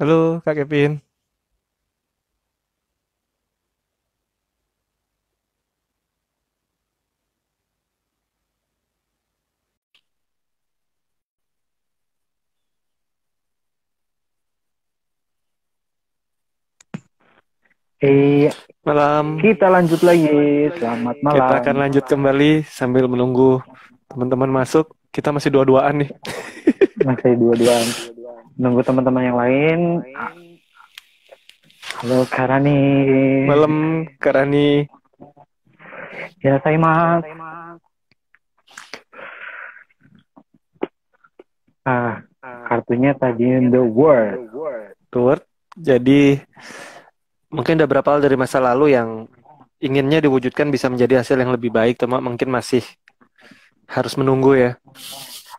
Halo Kak Kevin. Eh, Malam. kita lanjut lagi. Selamat Kita malam. akan lanjut kembali sambil menunggu teman-teman masuk. Kita masih dua-duaan nih. Masih dua-duaan. Nunggu teman-teman yang lain. Halo, Karani. Malam Kak Rani. Ya, saya Mas. Ah, kartunya tadi The Word. Tuart. Jadi mungkin ada beberapa hal dari masa lalu yang inginnya diwujudkan bisa menjadi hasil yang lebih baik, cuma mungkin masih harus menunggu ya.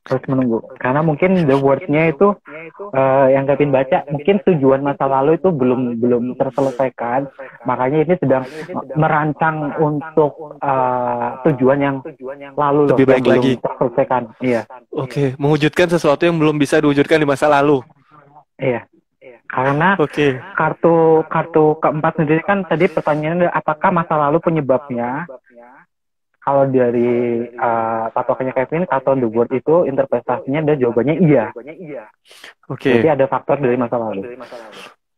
Harus menunggu. Karena mungkin The Word-nya itu yang Kevin baca, mungkin tujuan masa lalu itu belum belum terselesaikan. Makanya ini sedang merancang untuk tujuan yang lalu loh, Lebih yang baik lagi. belum terselesaikan. Iya, Oke, mewujudkan sesuatu yang belum bisa diwujudkan di masa lalu. iya. Karena Oke. kartu kartu keempat sendiri kan tadi pertanyaannya apakah masa lalu penyebabnya? Kalau dari patokannya Kevin, kartu on the board itu interpretasinya dan jawabannya iya. Berarti Oke. ada faktor dari masa lalu.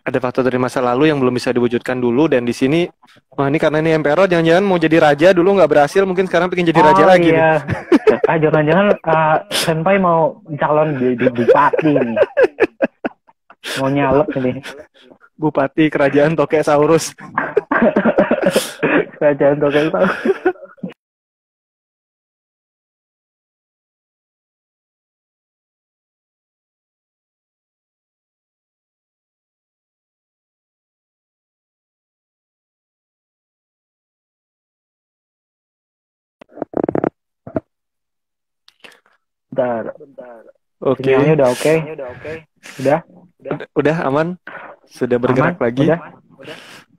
Ada faktor dari masa lalu yang belum bisa diwujudkan dulu, dan di sini wah, ini karena ini Emperor jangan-jangan mau jadi raja dulu nggak berhasil, mungkin sekarang pengen jadi raja Oh lagi nih. iya, jangan-jangan Senpai mau calon di bupati nih, mau nyalek nih. Bupati kerajaan Tokesaurus. Kerajaan Tokyo tahu. Bentar, sinyalnya Oke. udah oke? Udah? Udah aman, sudah bergerak Aman? lagi. Udah?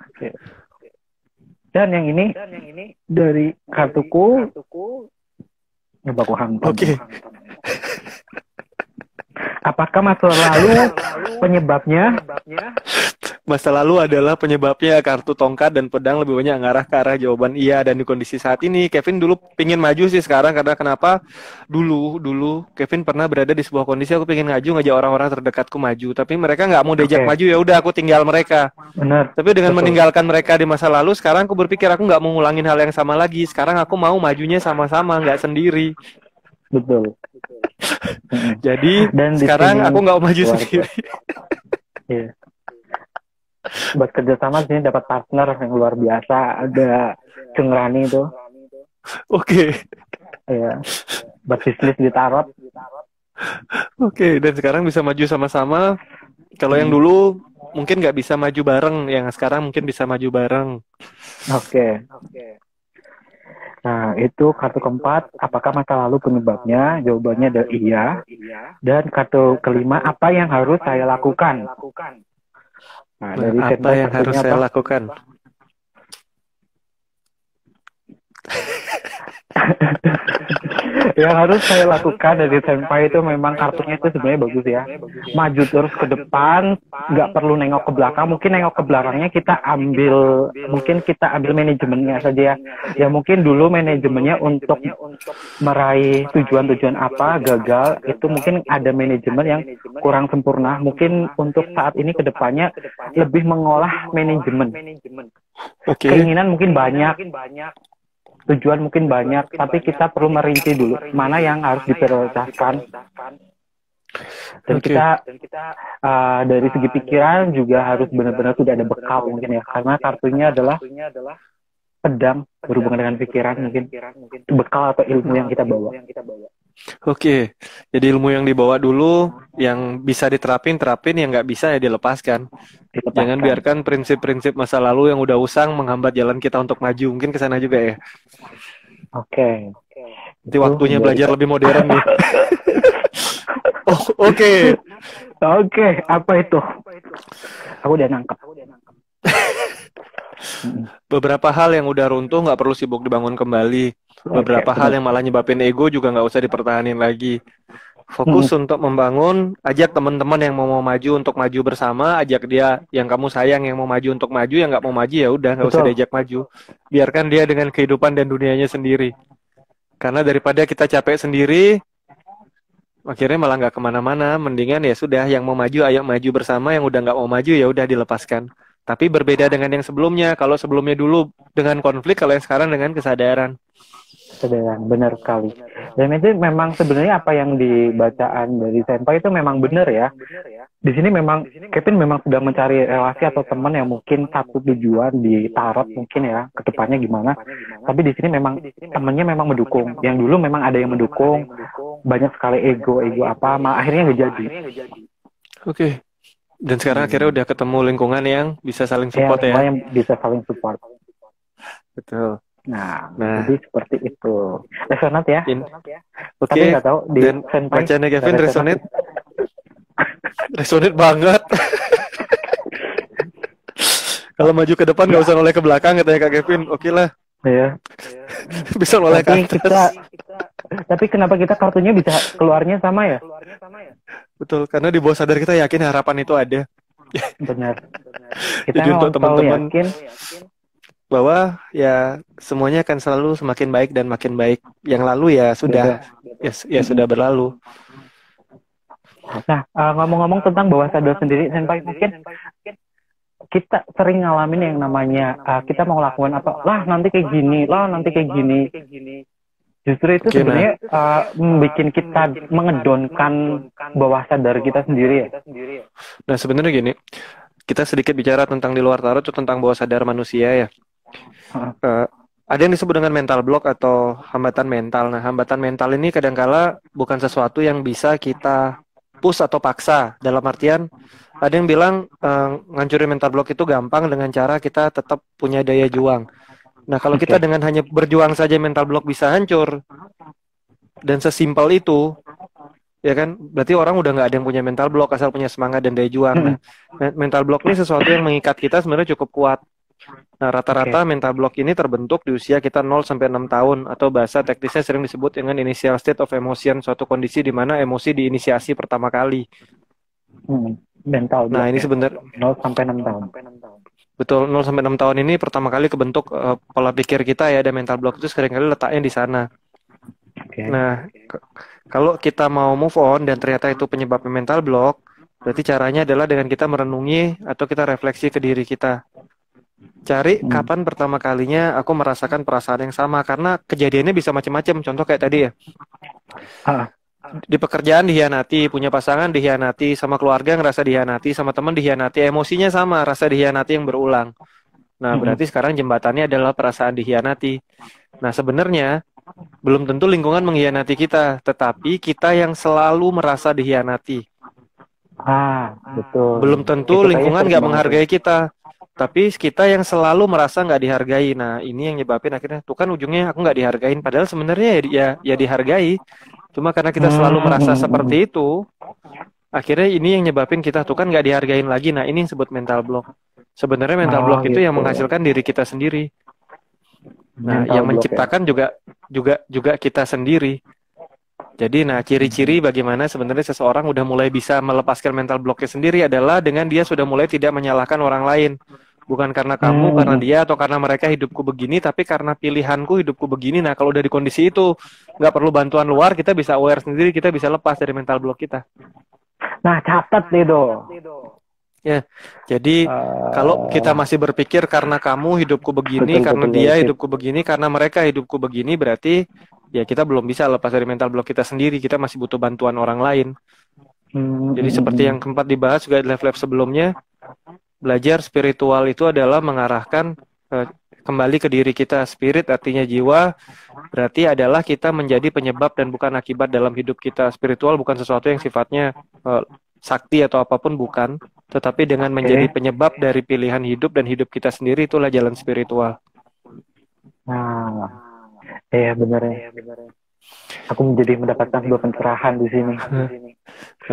Oke. Dan yang ini dari kartuku, coba aku hantam ini. Oke. Apakah masa lalu penyebabnya? Masa lalu adalah penyebabnya kartu tongkat dan pedang lebih banyak mengarah ke arah jawaban iya, dan di kondisi saat ini Kevin dulu pingin maju sih sekarang karena kenapa? Dulu dulu Kevin pernah berada di sebuah kondisi aku pengen ngajak orang-orang terdekatku maju, tapi mereka nggak mau diajak Oke, maju, ya udah aku tinggal mereka. benar, Tapi dengan betul, meninggalkan mereka di masa lalu, sekarang aku berpikir aku nggak mau ngulangin hal yang sama lagi. Sekarang aku mau majunya sama-sama, nggak sendiri. betul. Mm-mm. Jadi Dan di sekarang aku sini nggak mau maju luar sendiri. biasa. Iya. Buat kerjasama di sini dapat partner yang luar biasa. Ada Cungrani itu, Oke, ya, buat bisnis di tarot. oke. Dan sekarang bisa maju sama-sama. Kalau yang Mm. dulu mungkin nggak bisa maju bareng, yang sekarang mungkin bisa maju bareng. Oke. Nah, itu kartu keempat. Apakah masa lalu penyebabnya? Jawabannya adalah iya. Dan kartu kelima, apa yang harus saya lakukan? Nah, Nah, dari apa Senpai yang harus kartunya saya apa? lakukan? Yang harus saya lakukan dari Senpai itu memang kartunya itu sebenarnya bagus ya. Maju terus ke depan, nggak perlu nengok ke belakang. Mungkin nengok ke belakangnya kita ambil, mungkin kita ambil manajemennya saja ya. Ya mungkin dulu manajemennya untuk meraih tujuan-tujuan apa gagal, itu mungkin ada manajemen yang kurang sempurna. Mungkin untuk saat ini ke depannya lebih mengolah manajemen. Oke, Keinginan mungkin banyak, tujuan mungkin banyak, tapi kita perlu merinci dulu mana yang harus diprioritaskan. Dan oke, kita dari segi pikiran juga harus benar-benar sudah ada bekal mungkin ya, karena kartunya adalah pedang berhubungan dengan pikiran, mungkin bekal atau ilmu yang kita bawa oke. Jadi ilmu yang dibawa dulu, yang bisa diterapin, terapin, yang nggak bisa ya dilepaskan. Jangan dilepaskan. biarkan prinsip-prinsip masa lalu yang udah usang menghambat jalan kita untuk maju. Mungkin ke sana juga ya. Oke, Nanti itu waktunya dari belajar lebih modern nih. Oh, oke. Oke, apa itu? Aku udah nangkep. Beberapa hal yang udah runtuh nggak perlu sibuk dibangun kembali. Oke, Beberapa hal benar. yang malah nyebabin ego juga nggak usah dipertahanin lagi. Fokus untuk membangun, ajak teman-teman yang mau maju untuk maju bersama, ajak dia yang kamu sayang yang mau maju untuk maju, yang nggak mau maju ya udah nggak usah Betul. diajak maju. Biarkan dia dengan kehidupan dan dunianya sendiri. Karena daripada kita capek sendiri, akhirnya malah nggak kemana-mana. Mendingan ya sudah, yang mau maju ayo maju bersama, yang udah nggak mau maju ya udah dilepaskan. Tapi berbeda dengan yang sebelumnya. Kalau sebelumnya dulu dengan konflik, kalau yang sekarang dengan kesadaran. Sederhana, benar sekali. Dan itu memang sebenarnya apa yang dibacaan dari Senpai itu memang benar ya. Di sini memang Kevin memang sedang mencari relasi atau teman yang mungkin satu tujuan di tarot mungkin ya, kedepannya gimana. Tapi di sini memang temannya memang mendukung. Yang dulu memang ada yang mendukung, banyak sekali ego apa, malah akhirnya nggak jadi. Oke. Dan sekarang akhirnya udah ketemu lingkungan yang bisa saling Ya, support semua ya. yang bisa saling support. Betul. Nah, Nah, jadi seperti itu. Resonat ya. Tapi oke. nggak tahu di Dan Senpai bacanya nggak Kevin resonate, resonate banget. Kalau maju ke depan nggak usah noleh ke belakang katanya Kak Kevin. Oke lah, ya. bisa noleh ke Tapi atas. tapi kenapa kita kartunya bisa keluarnya sama ya? Betul, karena di bawah sadar kita yakin harapan itu ada. Benar. Kita Jadi untuk memang selalu teman-teman yakin. bahwa ya semuanya akan selalu semakin baik dan makin baik. Yang lalu ya sudah, ya sudah berlalu. Nah, ngomong-ngomong tentang bawah sadar sendiri, Senpai, mungkin kita sering ngalamin yang namanya kita mau lakukan apa, lah nanti kayak gini, lah nanti kayak gini. Justru itu Oke, sebenarnya bikin kita mengedonkan bawah sadar kita sendiri ya. Nah sebenarnya gini, kita sedikit bicara tentang di luar tarot itu tentang bawah sadar manusia ya. Ada yang disebut dengan mental block atau hambatan mental. Nah, hambatan mental ini kadangkala bukan sesuatu yang bisa kita push atau paksa. Dalam artian, ada yang bilang ngancurin mental block itu gampang dengan cara kita tetap punya daya juang. Nah, kalau kita dengan hanya berjuang saja mental block bisa hancur, dan sesimpel itu, ya kan, berarti orang udah nggak ada yang punya mental block, asal punya semangat dan daya juang. Nah, mental block ini sesuatu yang mengikat kita sebenarnya cukup kuat. Nah, rata-rata mental block ini terbentuk di usia kita 0 sampai 6 tahun atau bahasa teknisnya sering disebut dengan initial state of emotion, suatu kondisi di mana emosi diinisiasi pertama kali. Mental block. Nah, ini sebenarnya 0 sampai 6 tahun. Betul, 0 sampai 6 tahun ini pertama kali kebentuk pola pikir kita ya, dan mental block itu seringkali letaknya di sana. Nah, kalau kita mau move on dan ternyata itu penyebabnya mental block, berarti caranya adalah dengan kita merenungi atau kita refleksi ke diri kita. Cari kapan pertama kalinya aku merasakan perasaan yang sama, karena kejadiannya bisa macam-macam. Contoh kayak tadi ya, di pekerjaan dihianati, punya pasangan dihianati, sama keluarga ngerasa dihianati, sama teman dihianati, emosinya sama, rasa dihianati yang berulang. Nah, berarti sekarang jembatannya adalah perasaan dihianati. Nah, sebenarnya belum tentu lingkungan mengkhianati kita, tetapi kita yang selalu merasa dihianati. Betul. Belum tentu Itu lingkungan kayaknya nggak sering menghargai kita, tapi kita yang selalu merasa nggak dihargai. Nah, ini yang nyebabin akhirnya, tuh kan ujungnya aku nggak dihargain, padahal sebenarnya ya dihargai. Cuma karena kita selalu merasa seperti itu, akhirnya ini yang nyebabin kita tuh kan nggak dihargain lagi. Nah, ini yang disebut mental block. Sebenarnya mental block itu yang menghasilkan diri kita sendiri. Nah, yang menciptakan juga kita sendiri. Jadi, nah, ciri-ciri bagaimana sebenarnya seseorang udah mulai bisa melepaskan mental blocknya sendiri adalah dengan dia sudah mulai tidak menyalahkan orang lain. Bukan karena kamu, karena dia, atau karena mereka hidupku begini, tapi karena pilihanku hidupku begini. Nah, kalau udah di kondisi itu, nggak perlu bantuan luar, kita bisa aware sendiri, kita bisa lepas dari mental block kita. Nah, catat itu. Ya, jadi kalau kita masih berpikir karena kamu hidupku begini, karena dia hidupku begini, karena mereka hidupku begini, berarti ya kita belum bisa lepas dari mental block kita sendiri. Kita masih butuh bantuan orang lain. Jadi seperti yang keempat dibahas juga di live sebelumnya, belajar spiritual itu adalah mengarahkan kembali ke diri kita. Spirit artinya jiwa, berarti adalah kita menjadi penyebab dan bukan akibat dalam hidup kita. Spiritual bukan sesuatu yang sifatnya sakti atau apapun, bukan, tetapi dengan menjadi penyebab dari pilihan hidup dan hidup kita sendiri, itulah jalan spiritual. Nah, iya benar ya. Aku menjadi mendapatkan sebuah pencerahan di sini.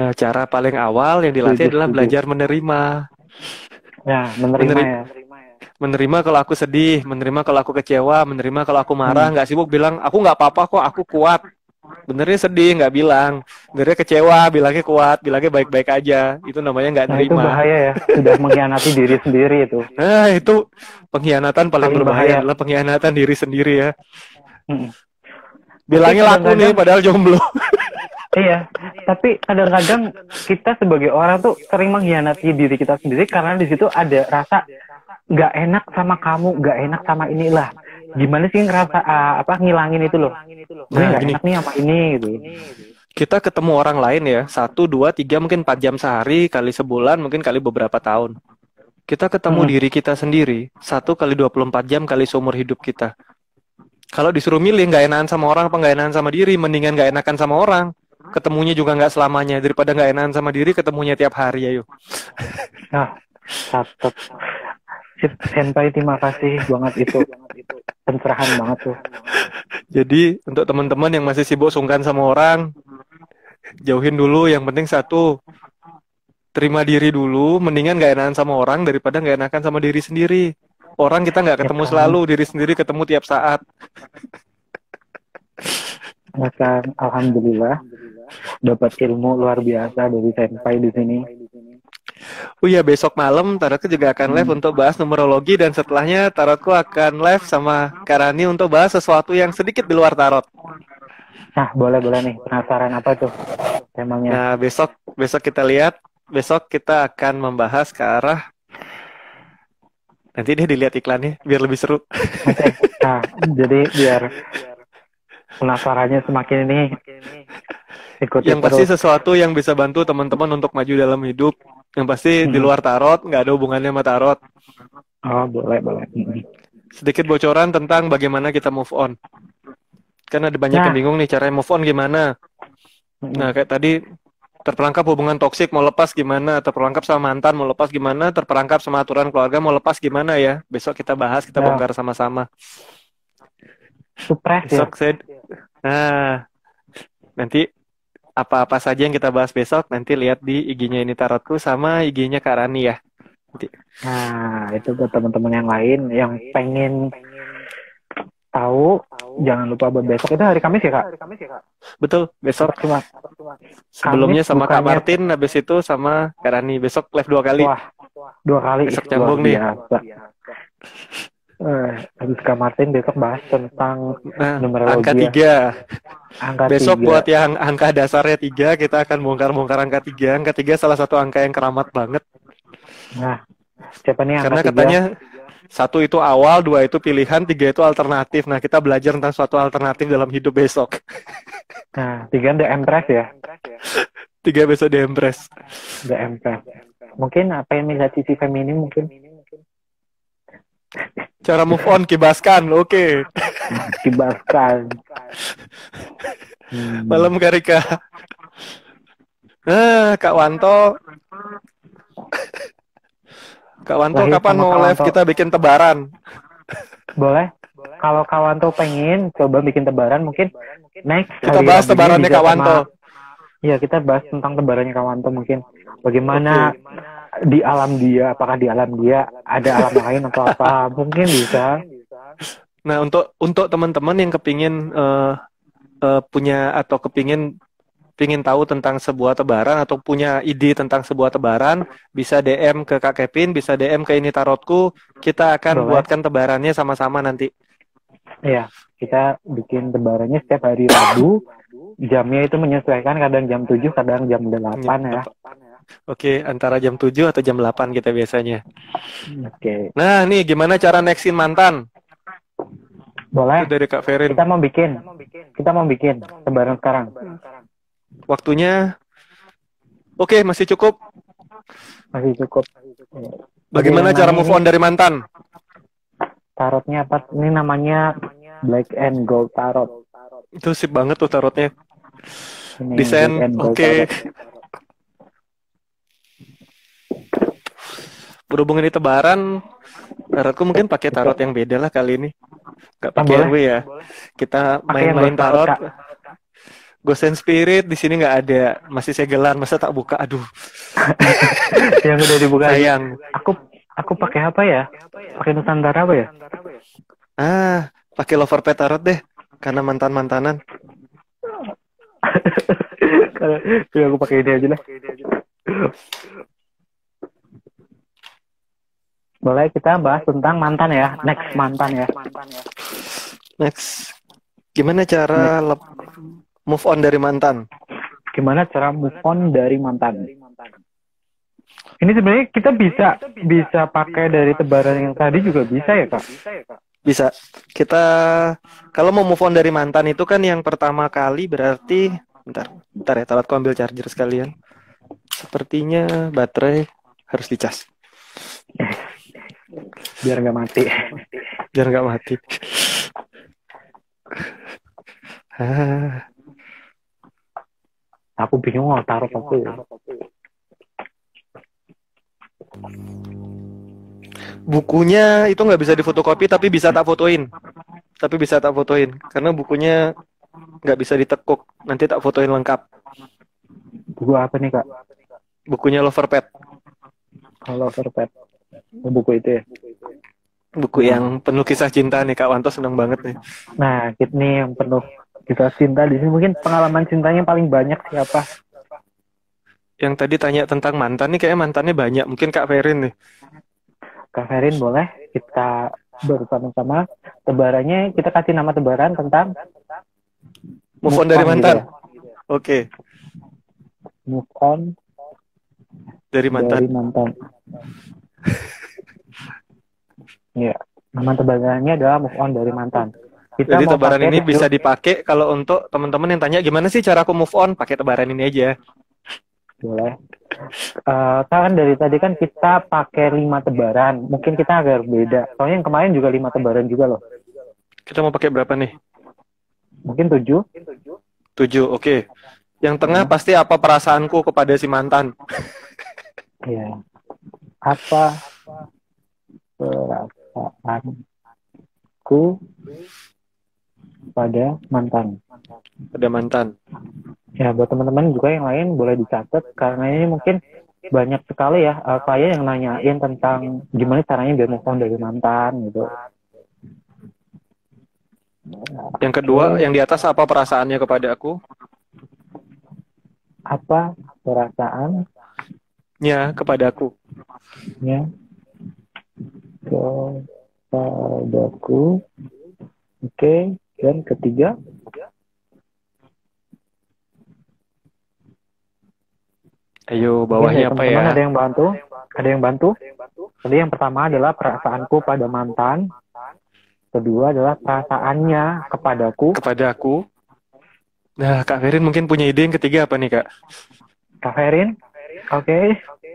Nah, cara paling awal yang dilatih adalah belajar menerima. Ya, menerima ya. Menerima kalau aku sedih, menerima kalau aku kecewa, menerima kalau aku marah. Nggak sibuk bilang aku nggak apa-apa kok, aku kuat. Benernya sedih, nggak bilang. Benernya kecewa, bilangnya kuat, bilangnya baik-baik aja. Itu namanya nggak Nah itu nerima. bahaya ya, sudah mengkhianati diri sendiri itu. Nah, itu pengkhianatan paling Paling berbahaya bahaya. adalah pengkhianatan diri sendiri ya. Mm-mm. Tapi Bilangnya laku nih, kadang-kadang, padahal jomblo. iya, tapi kadang-kadang kita sebagai orang tuh sering mengkhianati diri kita sendiri karena di situ ada rasa nggak enak sama kamu, nggak enak sama inilah. Gimana sih ngerasa apa ngilangin itu loh? Gue Nah, nggak gini, enak nih sama ini gitu. kita ketemu orang lain ya, 1, 2, 3, mungkin 4 jam sehari, kali sebulan, mungkin kali beberapa tahun. Kita ketemu Mm-mm. diri kita sendiri, 1 kali 24 jam kali seumur hidup kita. Kalau disuruh milih nggak enakan sama orang apa nggak enakan sama diri, mendingan nggak enakan sama orang. Ketemunya juga nggak selamanya, daripada nggak enakan sama diri, ketemunya tiap hari, ayo. Nah, catat. Sip, Senpai, terima kasih banget itu. Pencerahan banget tuh. Jadi untuk teman-teman yang masih sibuk sungkan sama orang, jauhin dulu. Yang penting satu, terima diri dulu. Mendingan nggak enakan sama orang daripada nggak enakan sama diri sendiri. Orang kita nggak Ya ketemu kan, selalu, diri sendiri ketemu tiap saat. ya kan. Alhamdulillah dapat ilmu luar biasa dari Senpai di sini. Oh iya, besok malam Tarotku juga akan live Hmm. untuk bahas numerologi, dan setelahnya Tarotku akan live sama Karani untuk bahas sesuatu yang sedikit di luar Tarot. Nah, boleh nih. Penasaran apa tuh temanya? Nah, besok besok kita lihat, besok kita akan membahas ke arah, nanti dia dilihat iklannya biar lebih seru. Oke. Nah, jadi biar penasarannya semakin ini ikuti Yang pasti terus. sesuatu yang bisa bantu teman-teman untuk maju dalam hidup. Yang pasti di Hmm. luar Tarot, nggak ada hubungannya sama Tarot. Oh, boleh. Hmm. Sedikit bocoran tentang bagaimana kita move on. Kan ada banyak yang Nah, bingung nih caranya move on gimana. Nah, hmm. kayak tadi, terperangkap hubungan toksik mau lepas gimana, terperangkap sama mantan mau lepas gimana, terperangkap sama aturan keluarga mau lepas gimana ya. Besok kita bahas, kita Nah, bongkar sama-sama. supres ya. Besok saya, nah, nanti apa-apa saja yang kita bahas besok, nanti lihat di IG-nya ini Tarotku sama IG-nya Kak Rani ya. Nanti. Nah, itu buat teman-teman yang lain yang pengen tahu, jangan lupa buat besok. Itu hari Kamis ya, Kak? Betul, besok. Cuma Sebelumnya Kamis sama Kak bukannya, Martin, habis itu sama Kak Rani. Besok live 2 kali. wah, 2 kali. Besok Luar nyambung nih. biasa. Habis Kak Martin besok bahas tentang Nah, angka numerologi ya. 3. Angka Besok 3. buat yang angka dasarnya 3, kita akan bongkar-bongkar angka 3. Angka 3 salah satu angka yang keramat banget. Nah, siapa nih angka Karena 3? katanya 1 itu awal, 2 itu pilihan, 3 itu alternatif. Nah, kita belajar tentang suatu alternatif dalam hidup besok. Nah, 3 The Empress ya. 3 besok di Empress. The Empress. Mungkin apa yang bisa sisi feminim mungkin. Cara move on, kibaskan. Oke. Kibaskan. Malam Karika. Nah, Kak Wanto. Kak Wanto, Lahir kapan sama mau Kak live Wanto. kita bikin tebaran? Boleh. Kalau Kak Wanto pengen coba bikin tebaran, mungkin next Kita hari bahas Rabunya tebarannya bisa Kak Wanto. Iya, kita bahas tentang tebarannya Kak Wanto mungkin. Bagaimana di alam dia, apakah di alam dia ada alam lain atau apa? Mungkin bisa. Nah, untuk teman-teman yang kepingin punya atau pingin tahu tentang sebuah tebaran atau punya ide tentang sebuah tebaran, bisa DM ke Kak Kevin, bisa DM ke ini Tarotku. Kita akan Boleh. buatkan tebarannya sama-sama nanti. Iya, kita bikin tebarannya setiap hari Rabu. Jamnya itu menyesuaikan, kadang jam 7, kadang jam 8 ya. Oke, antara jam 7 atau jam 8 kita biasanya. Oke. Nah, nih gimana cara nextin mantan? Boleh. Itu dari Kak Ferin. Kita mau bikin tebaran sekarang. Waktunya oke, masih cukup. Masih cukup. Bagaimana cara move on dari mantan? Tarotnya apa? Ini namanya Black and Gold Tarot. Itu sip banget tuh tarotnya. Ini Desain, Black and Gold oke. Tarot. Berhubung ini tebaran, tarotku mungkin pakai tarot yang beda lah kali ini. Gak pakai boleh. RW ya. Kita Pakai yang main-main Ghost Tarot, tarot. Ghost and Spirit di sini nggak ada. Masih segelan, masa tak buka? Aduh, yang udah dibuka. sayang. Aku pakai apa ya? Pakai Nusantara apa ya? Pakai Lover Pet Tarot deh. Karena mantan-mantanan. Kalau aku pakai ini aja lah. Boleh kita bahas tentang mantan ya. Next mantan ya. Next, gimana cara Next. move on dari mantan? Gimana cara move on dari mantan? Ini sebenarnya kita bisa pakai dari tebaran yang tadi juga bisa ya kak. Bisa. Kita kalau mau move on dari mantan itu kan yang pertama kali berarti bentar ya, telat ambil charger sekalian. Sepertinya baterai harus dicas Biar nggak mati. biar nggak mati. Ah, Aku bingung mau taruh apa ya. bukunya itu nggak bisa difotokopi tapi bisa tak fotoin. Tapi bisa tak fotoin karena bukunya nggak bisa ditekuk. Nanti tak fotoin lengkap. Buku apa nih kak? Bukunya Loverpad. Kalau Verpet. Buku itu ya. Buku Nah, yang penuh kisah cinta nih Kak Wanto seneng banget nih. nah ini yang penuh kita cinta di sini. Mungkin pengalaman cintanya paling banyak siapa? Yang tadi tanya tentang mantan nih kayaknya mantannya banyak. Mungkin Kak Ferin nih. Kak Ferin boleh kita bersama-sama tebarannya kita kasih nama tebaran tentang Move move on dari on gitu mantan. ya. Oke, Move on dari mantan. dari mantan. Ya, nama tebarannya adalah move on dari mantan. Kita Jadi mau tebaran pakai ini bisa 7, dipakai kalau untuk teman-teman yang tanya gimana sih cara aku move on, pakai tebaran ini aja. boleh. Kan dari tadi kan kita pakai 5 tebaran. Mungkin kita agak beda. Soalnya yang kemarin juga 5 tebaran juga loh. Kita mau pakai berapa nih? Mungkin 7. 7, oke. Yang tengah pasti apa perasaanku kepada si mantan. Ya. Apa perasaanku pada mantan? Pada mantan. Ya, buat teman-teman juga yang lain boleh dicatat karena ini mungkin banyak sekali ya klien yang nanyain tentang gimana caranya biar move on dari mantan gitu. Yang kedua, Oke, yang di atas apa perasaannya kepada aku? apa perasaannya Ya, kepada aku. kepadaku? Oke, dan ketiga, Ayo, mungkin dari bawahnya apa ya? teman-teman ada yang bantu? Ada yang bantu? Tadi yang pertama adalah perasaanku pada mantan. Kedua adalah perasaannya kepadaku. Kepada aku. Nah, Kak Ferin mungkin punya ide yang ketiga apa nih, Kak? Kak Ferin, oke.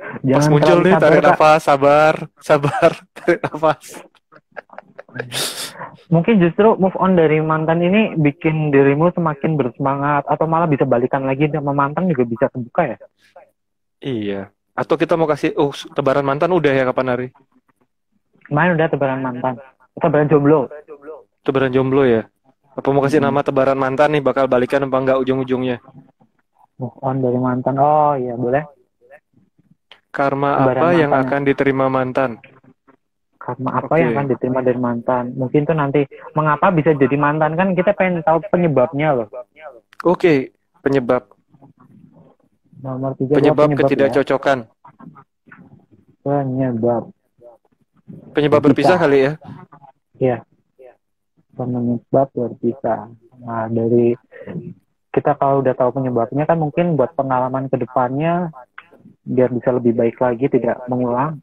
Pas Jangan muncul terlalu nih, sabar, tarik Kak. nafas, sabar, sabar, tarik nafas. Mungkin justru move on dari mantan ini bikin dirimu semakin bersemangat atau malah bisa balikan lagi sama mantan juga bisa terbuka ya. Iya. Atau kita mau kasih, tebaran mantan udah ya kapan hari? Main udah tebaran mantan. Tebaran jomblo. Tebaran jomblo ya? Apa mau kasih nama tebaran mantan nih, bakal balikan apa enggak ujung-ujungnya? Move on dari mantan. Oh iya, boleh. Karma Tebaran apa yang mantan ya. akan diterima mantan? Karena apa yang Oke. akan diterima dari mantan. Mungkin tuh nanti mengapa bisa jadi mantan kan kita pengen tahu penyebabnya loh. Oke, penyebab. Nomor 3 adalah Penyebab penyebab ya. ketidakcocokan. Penyebab Penyebab berpisah berpisah. kali ya? Ya, penyebab berpisah. Nah, dari kita kalau udah tahu penyebabnya kan mungkin buat pengalaman ke depannya biar bisa lebih baik lagi, tidak mengulang.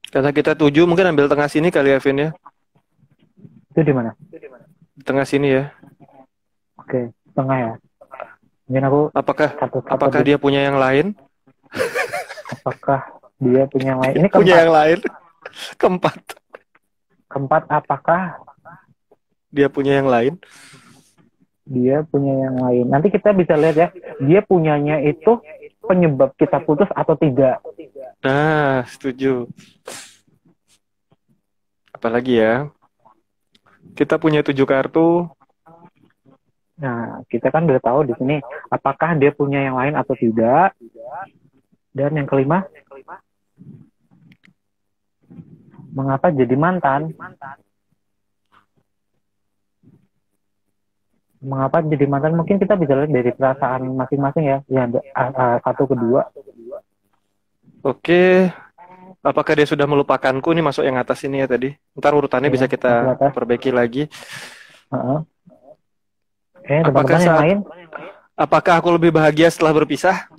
Karena kita 7, mungkin ambil tengah sini kali ya, Vin ya? Itu di mana? Tengah sini ya. Oke, tengah ya. Mungkin aku Apakah catat apakah dulu. dia punya yang lain? Apakah dia punya yang lain? Ini Punya keempat. yang lain. Keempat, Keempat, apakah dia punya yang lain. dia punya yang lain? Nanti kita bisa lihat ya, dia punyanya itu penyebab kita putus atau tidak. Nah, setuju. Apalagi ya? Kita punya 7 kartu. Nah, kita kan udah tahu di sini apakah dia punya yang lain atau tidak. Dan yang kelima, mengapa jadi mantan? Mengapa jadi mantan? Mungkin kita bisa lihat dari perasaan masing-masing ya. Yang satu kedua. Oke, apakah dia sudah melupakanku? Ini masuk yang atas ini ya tadi. Ntar urutannya Ya, bisa yang kita atas. perbaiki lagi. Heeh. Apakah Teman-teman yang saat lain, apakah aku lebih bahagia setelah berpisah?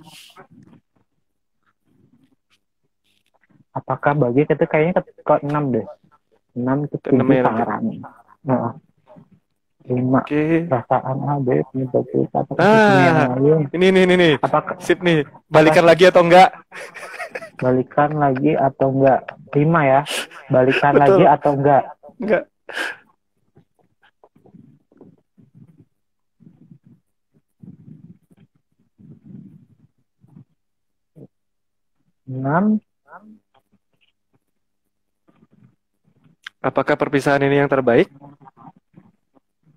apakah bagi kita kayaknya ke 6 deh. 6 ke Keenam 7 ya nanti. saran. Heeh. 5 Oke. perasaan A, B, penyebab C, apakah dia punya yang Ah, lain? ini. Apakah Sip nih. apa Balikan lagi atau enggak? balikan lagi atau enggak? 5 ya. Balikan lagi Betul. atau enggak? Enggak. 6. Apakah perpisahan ini yang terbaik?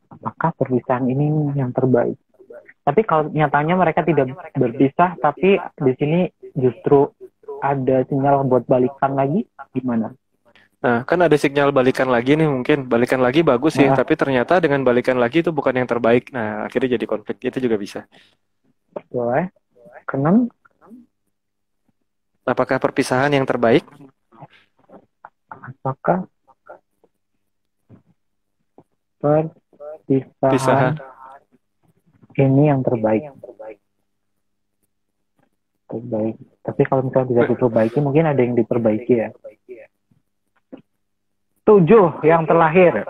Apakah perpisahan ini yang terbaik? Tapi kalau nyatanya mereka tidak berpisah, tapi di sini justru ada sinyal buat balikan lagi, gimana? Nah, kan ada sinyal balikan lagi nih mungkin. Balikan lagi bagus sih, Nah, tapi ternyata dengan balikan lagi itu bukan yang terbaik. Nah, akhirnya jadi konflik. Itu juga bisa. boleh. Keenam, Apakah perpisahan yang terbaik? apakah perpisahan Pisahan. ini yang terbaik? Terbaik. Tapi kalau misalnya bisa diperbaiki, mungkin ada yang diperbaiki ya. 7, yang terakhir.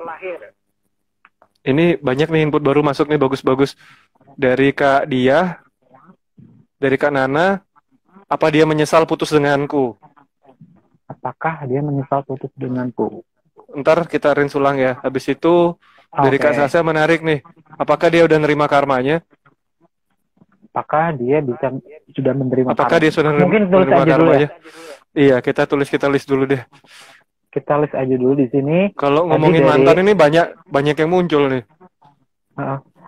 Ini banyak nih input baru masuk nih bagus-bagus. Dari Kak Dia, dari Kak Nana, apa dia menyesal putus denganku? Apakah dia menyesal putus denganku? Ntar kita rinse ulang ya. Habis itu dari Kak Oke. Sasha menarik nih. Apakah dia udah nerima karmanya? Apakah dia bisa sudah menerima Apakah karma? dia sudah Mungkin tulis menerima aja dulu ya. karmanya? Iya, kita list dulu deh. Kita list aja dulu di sini. Kalau Tadi ngomongin dari mantan ini banyak yang muncul nih.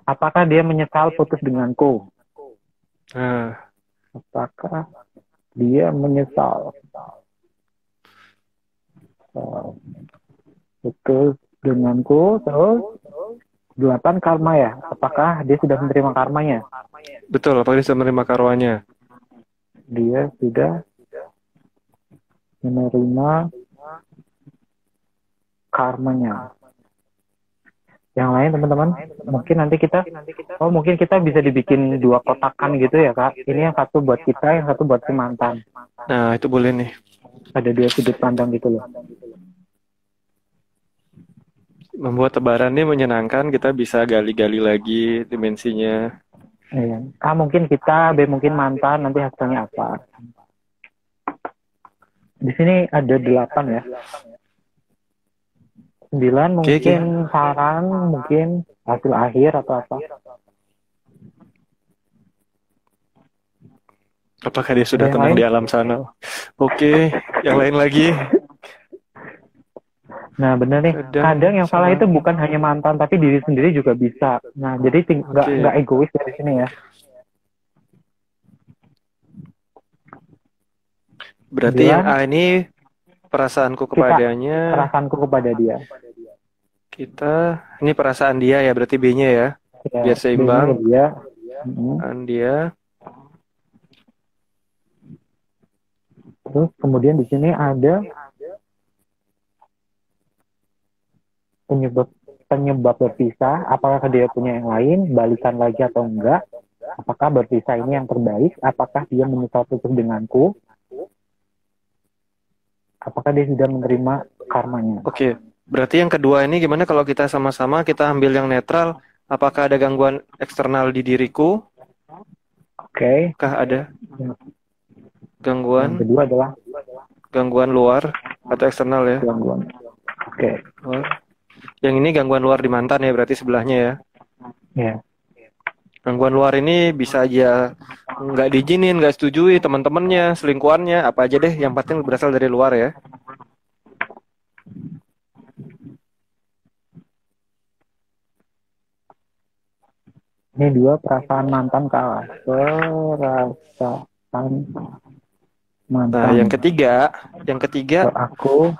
apakah dia menyesal putus denganku? Nah, Apakah dia menyesal putus denganku? Terus 8 karma ya. Apakah dia sudah menerima karmanya? betul. Apakah dia sudah menerima karmanya? Dia sudah menerima karmanya. Yang lain teman-teman, mungkin kita bisa dibikin 2 kotakan gitu ya Kak. Ini yang satu buat kita, yang satu buat si mantan. Nah, itu boleh nih. Ada 2 sudut pandang gitu loh. Membuat tebaran ini menyenangkan. Kita bisa gali-gali lagi dimensinya. Iya. A mungkin kita, B mungkin mantan, nanti hasilnya apa. Di sini ada 8 ya. 9 mungkin saran, mungkin hasil akhir atau apa. Apakah dia sudah Yang tenang lain? di alam sana? Oke, yang lain lagi. Nah bener nih, kadang yang salah itu bukan hanya mantan, tapi diri sendiri juga bisa. Nah jadi nggak egois dari sini ya. Berarti yang A ini perasaanku kepadanya. Perasaanku kepada dia. Ini perasaan dia ya, berarti B-nya ya. Biar seimbang. Dia. Dia. Terus kemudian di sini ada penyebab berpisah. Apakah dia punya yang lain, balikan lagi atau enggak? Apakah berpisah ini yang terbaik? Apakah dia menyesal putus denganku? Apakah dia sudah menerima karmanya? Oke, berarti yang kedua ini gimana kalau kita sama-sama kita ambil yang netral? Apakah ada gangguan eksternal di diriku? Oke. Kah ada gangguan? Yang kedua adalah gangguan luar atau eksternal ya? Gangguan. Oke. Yang ini gangguan luar di mantan ya, berarti sebelahnya ya? Ya. Gangguan luar ini bisa aja nggak diizinin, nggak setujui teman-temannya, selingkuhannya, apa aja deh. Yang penting berasal dari luar ya. Ini 2 perasaan mantan kalah. Perasaan mantan. Nah, yang ketiga aku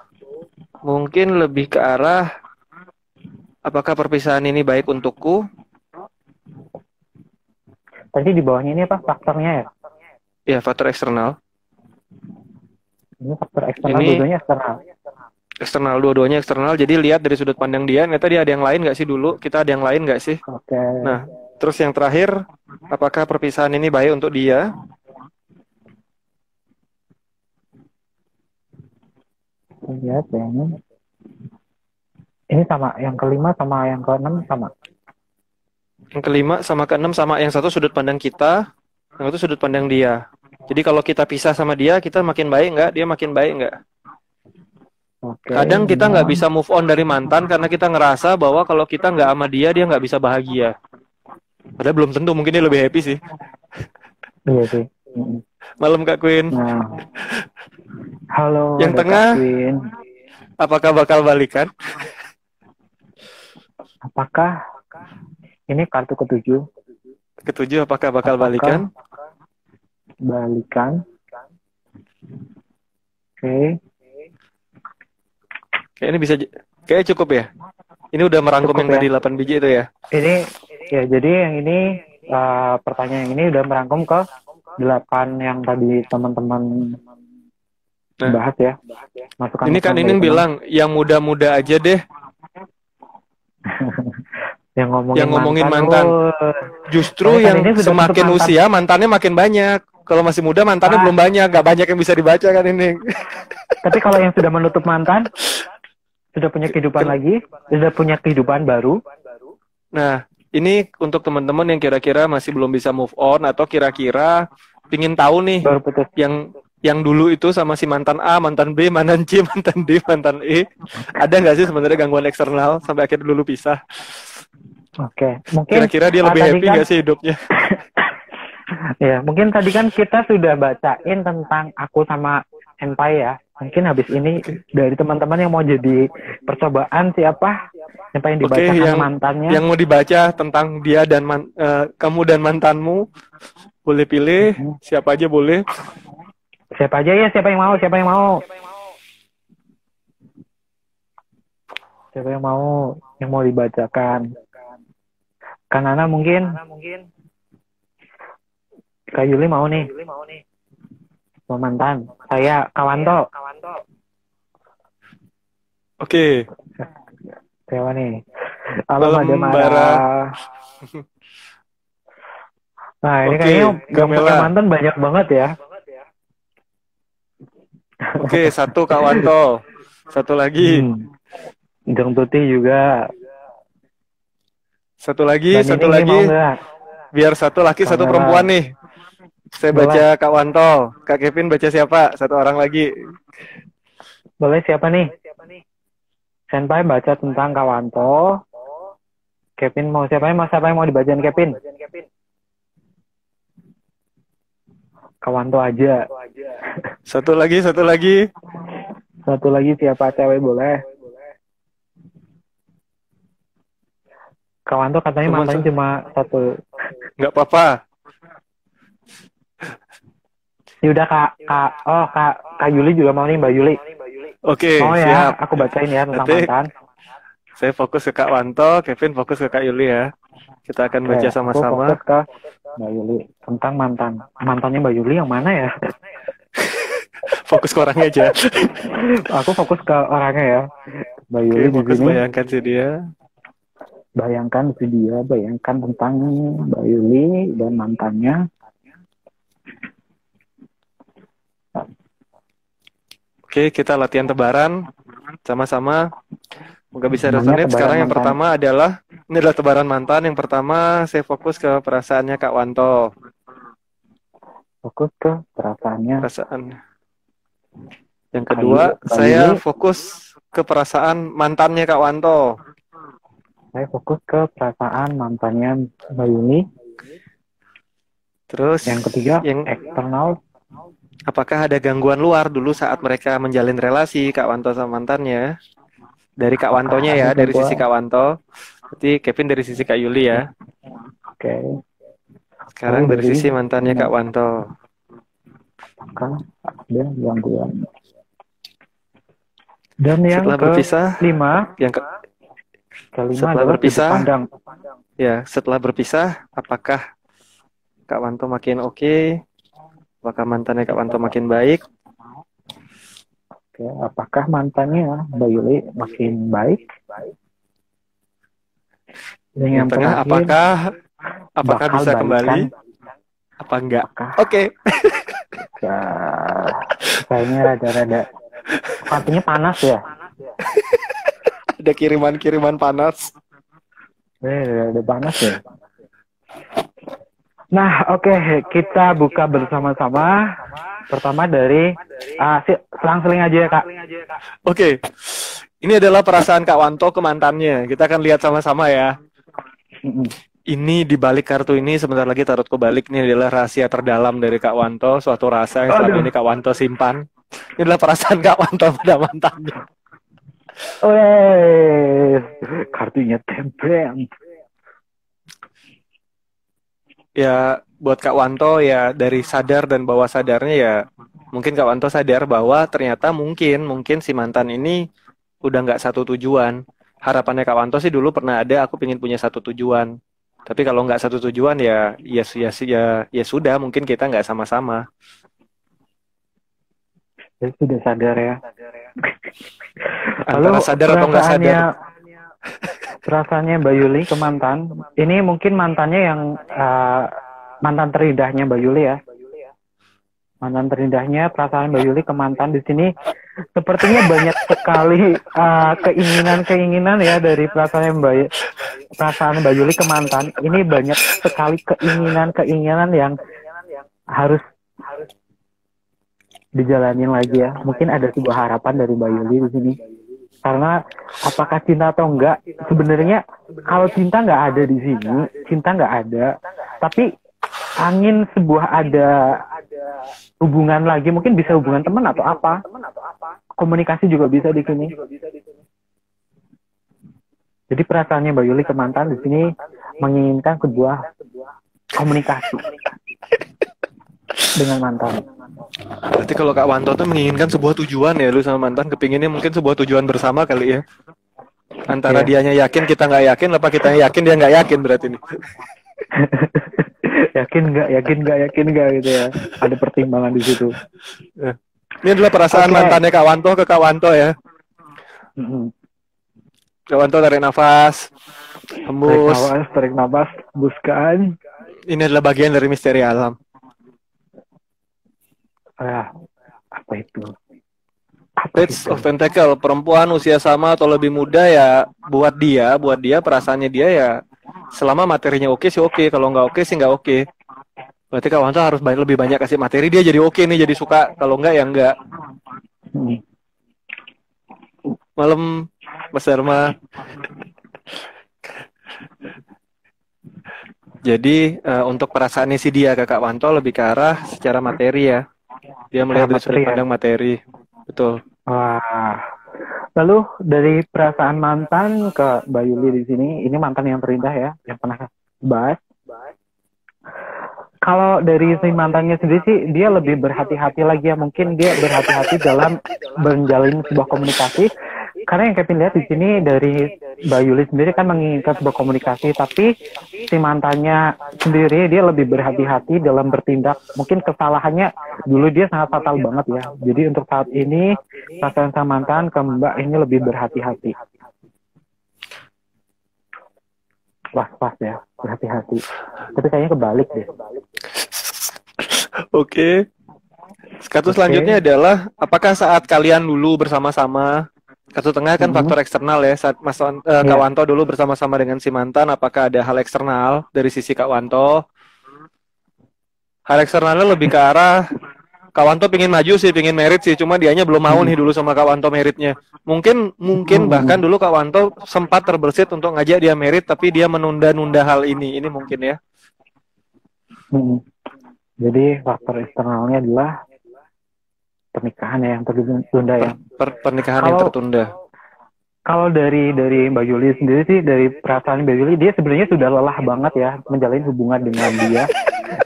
mungkin lebih ke arah apakah perpisahan ini baik untukku? Tadi di bawahnya ini apa faktornya ya? Ya, faktor eksternal. Ini faktor eksternal, Ini dua-duanya eksternal. eksternal, dua-duanya eksternal. Jadi lihat dari sudut pandang dia, ternyata dia ada yang lain nggak sih dulu? Kita ada yang lain nggak sih? Oke. Nah, terus yang terakhir, apakah perpisahan ini baik untuk dia? Lihat ya ini. Ini sama, yang kelima sama yang keenam sama. Yang kelima sama keenam sama, yang satu sudut pandang kita, yang satu sudut pandang dia. Jadi kalau kita pisah sama dia, kita makin baik nggak? Dia makin baik nggak? Oke. Kadang kita nggak Enam. bisa move on dari mantan karena kita ngerasa bahwa kalau kita nggak sama dia nggak bisa bahagia. Padahal belum tentu, mungkin dia lebih happy sih. Iya sih. Mm. Malam Kak Queen. Nah, halo, Yang ada tengah, Kak Queen. apakah bakal balikan? Apakah ini kartu ketujuh? Ketujuh, apakah bakal balikan? Balikan. Oke. Kayak ini bisa, kayak cukup ya. Ini udah merangkum Cukup yang tadi ya. 8 biji itu ya. Ini ya, jadi yang ini pertanyaan yang ini udah merangkum ke 8 yang tadi teman-teman Nah, bahas ya. Masukan ini kan ini bilang yang muda-muda aja deh, yang ngomongin mantan. oh. Justru Soalnya kan yang ini sudah semakin tutup mantan. usia mantannya makin banyak. Kalau masih muda mantannya belum banyak, nggak banyak yang bisa dibaca kan ini. Tapi kalau yang sudah menutup mantan, sudah punya kehidupan lagi, sudah punya kehidupan baru. Nah, ini untuk teman-teman yang kira-kira masih belum bisa move on atau kira-kira pingin tahu nih Baru putus. yang dulu itu sama si mantan A, mantan B, mantan C, mantan D, mantan E. Ada nggak sih sebenarnya gangguan eksternal sampai akhirnya dulu pisah? Oke, mungkin Kira-kira dia lebih happy nggak sih hidupnya? Ya, mungkin tadi kan kita sudah bacain tentang aku sama Senpai ya. Mungkin habis ini dari teman-teman yang mau jadi percobaan siapa yang dibacakan mantannya. Yang mau dibaca tentang dia dan kamu dan mantanmu, boleh pilih siapa aja boleh. Siapa aja ya, siapa yang mau? Siapa yang mau dibacakan? Kanana mungkin. Kak Yuli mau nih. Mau mantan. Saya Kawanto. Oke. Siapa nih? Alam ada marah. Nah, ini kayaknya yang punya mantan banyak banget ya. Oke, satu Kawanto. Satu lagi. Jeng Tuti juga. Satu lagi. Biar satu laki, satu perempuan nih. Saya baca Kak Wanto. Kak Kevin baca siapa? Satu orang lagi. Boleh siapa nih? Senpai baca tentang Kak Wanto. Kevin mau siapa yang mau dibacain Kevin? Kak Wanto aja. Satu lagi. Satu lagi siapa cewek boleh? Kak Wanto katanya mantannya cuma satu. Nggak apa-apa. Yaudah Kak Yuli juga mau nih, Mbak Yuli. Oke, mau siap. Ya, aku bacain ya tentang mantan. Saya fokus ke Kak Wanto, Kevin fokus ke Kak Yuli ya. Kita akan baca sama-sama. Aku fokus ke Mbak Yuli tentang mantan. Mantannya Mbak Yuli yang mana ya? Fokus ke orangnya aja. Aku fokus ke orangnya ya. Mbak Yuli di sini. Bayangkan si dia. Bayangkan tentang Mbak Yuli dan mantannya. Oke, kita latihan tebaran sama-sama. Semoga bisa resonate. Sekarang yang pertama adalah, ini adalah tebaran mantan. Yang pertama, saya fokus ke perasaannya Kak Wanto. Fokus ke perasaannya. Yang kedua, saya fokus ke perasaan mantannya Kak Wanto. Saya fokus ke perasaan mantannya Mbak Yuni. Terus yang ketiga, yang eksternal. Apakah ada gangguan luar dulu saat mereka menjalin relasi Kak Wanto sama mantannya? Dari Kak Wantonya ya, dari sisi Kak Wanto. Berarti Kevin dari sisi Kak Yuli ya. Oke. Sekarang dari sisi mantannya Kak Wanto. Apakah ada gangguan? Dan yang setelah berpisah, kelima setelah berpisah, ya, setelah berpisah, apakah Kak Wanto makin oke? Apakah mantannya Kak Wanto makin baik? Oke, apakah mantannya Mbak Yuli makin baik? Dan Yang yang tengah, terakhir, apakah bakal bisa balikan? kembali? Apa enggak? Apakah Oke. kayaknya rada-rada sepertinya panas ya? Ada kiriman-kiriman panas. Rada panas ya? Nah, oke, kita buka bersama-sama. Pertama dari selang-seling aja ya, Kak. Oke. Ini adalah perasaan Kak Wanto ke mantannya. Kita akan lihat sama-sama ya. Ini di balik kartu ini sebentar lagi tarotku balik. Ini adalah rahasia terdalam dari Kak Wanto, suatu rasa yang selama ini Kak Wanto simpan. Ini adalah perasaan Kak Wanto pada mantannya. Kartunya Temperance. Ya, buat Kak Wanto ya dari sadar dan bawah sadarnya ya, mungkin Kak Wanto sadar bahwa ternyata mungkin si mantan ini udah nggak satu tujuan. Harapannya Kak Wanto sih dulu pernah ada, aku pengen punya satu tujuan. Tapi kalau nggak satu tujuan ya sudah, mungkin kita nggak sama-sama. Saya sudah sadar ya. Antara Lalu sadar atau nggak sadar. Perasaannya Mbak Yuli ke mantan, ini mungkin mantannya yang mantan terindahnya Mbak Yuli ya. Mantan terindahnya perasaan Mbak Yuli ke mantan di sini sepertinya banyak sekali keinginan-keinginan ya dari perasaan Mbak Yuli ke mantan. Ini banyak sekali keinginan-keinginan yang harus dijalanin lagi ya. Mungkin ada sebuah harapan dari Mbak Yuli di sini. Karena apakah cinta atau enggak, sebenarnya kalau cinta nggak ada di sini, cinta nggak ada. Tapi angin sebuah ada hubungan lagi, mungkin bisa hubungan teman atau apa. Komunikasi juga bisa di sini. Jadi perasaannya Mbak Yuli ke mantan di sini menginginkan sebuah komunikasi dengan mantan. Berarti kalau Kak Wanto tuh menginginkan sebuah tujuan ya, lu sama mantan kepinginnya mungkin sebuah tujuan bersama kali ya. Antara dianya yakin kita nggak yakin, apa kita yakin dia nggak yakin berarti ini. yakin nggak gitu ya. Ada pertimbangan di situ. Ini adalah perasaan mantannya Kak Wanto ke Kak Wanto ya. Kak Wanto tarik nafas, hembus. Tarik nafas, hembuskan. Ini adalah bagian dari misteri alam. Apa itu? Page of Pentacle, perempuan usia sama atau lebih muda ya, buat dia perasaannya dia ya, selama materinya oke sih oke, kalau nggak oke sih nggak oke. Berarti Kak Wanto harus lebih banyak kasih materi, dia jadi oke nih, jadi suka. Kalau nggak ya nggak. Malam Mas Dharma. Jadi untuk perasaannya si dia ke Kak Wanto lebih ke arah secara materi ya. Dia melihat dari sudut pandang materi. Betul. Lalu dari perasaan mantan ke Mbak Yuli di sini, ini mantan yang terindah ya, yang pernah bahas. Kalau dari si mantannya sendiri sih, dia lebih berhati-hati lagi ya. Mungkin dia berhati-hati dalam menjalin sebuah komunikasi. Karena yang Kevin lihat di sini dari Mbak Yuli sendiri kan menginginkan sebuah komunikasi, tapi si mantannya sendiri dia lebih berhati-hati dalam bertindak. Mungkin kesalahannya dulu dia sangat fatal banget ya. Jadi untuk saat ini pasangan sama mantan ke Mbak ini lebih berhati-hati. Was-was ya, berhati-hati. Tapi kayaknya kebalik deh. Oke. Kartu selanjutnya adalah apakah saat kalian dulu bersama-sama, kartu tengah kan faktor eksternal ya, saat Kak Wanto dulu bersama-sama dengan si mantan, apakah ada hal eksternal dari sisi Kak Wanto? Hal eksternalnya lebih ke arah Kak Wanto pingin maju sih, pingin merit sih, cuma dianya belum mau nih dulu sama Kak Wanto meritnya. Mungkin bahkan dulu Kak Wanto sempat terbersit untuk ngajak dia merit, tapi dia menunda-nunda hal ini. Ini mungkin ya. Jadi faktor eksternalnya adalah pernikahan yang tertunda ya. Pernikahan yang tertunda. Kalau dari Mbak Yuli sendiri sih, dari perasaan Mbak Yuli, dia sebenarnya sudah lelah banget ya menjalin hubungan dengan dia.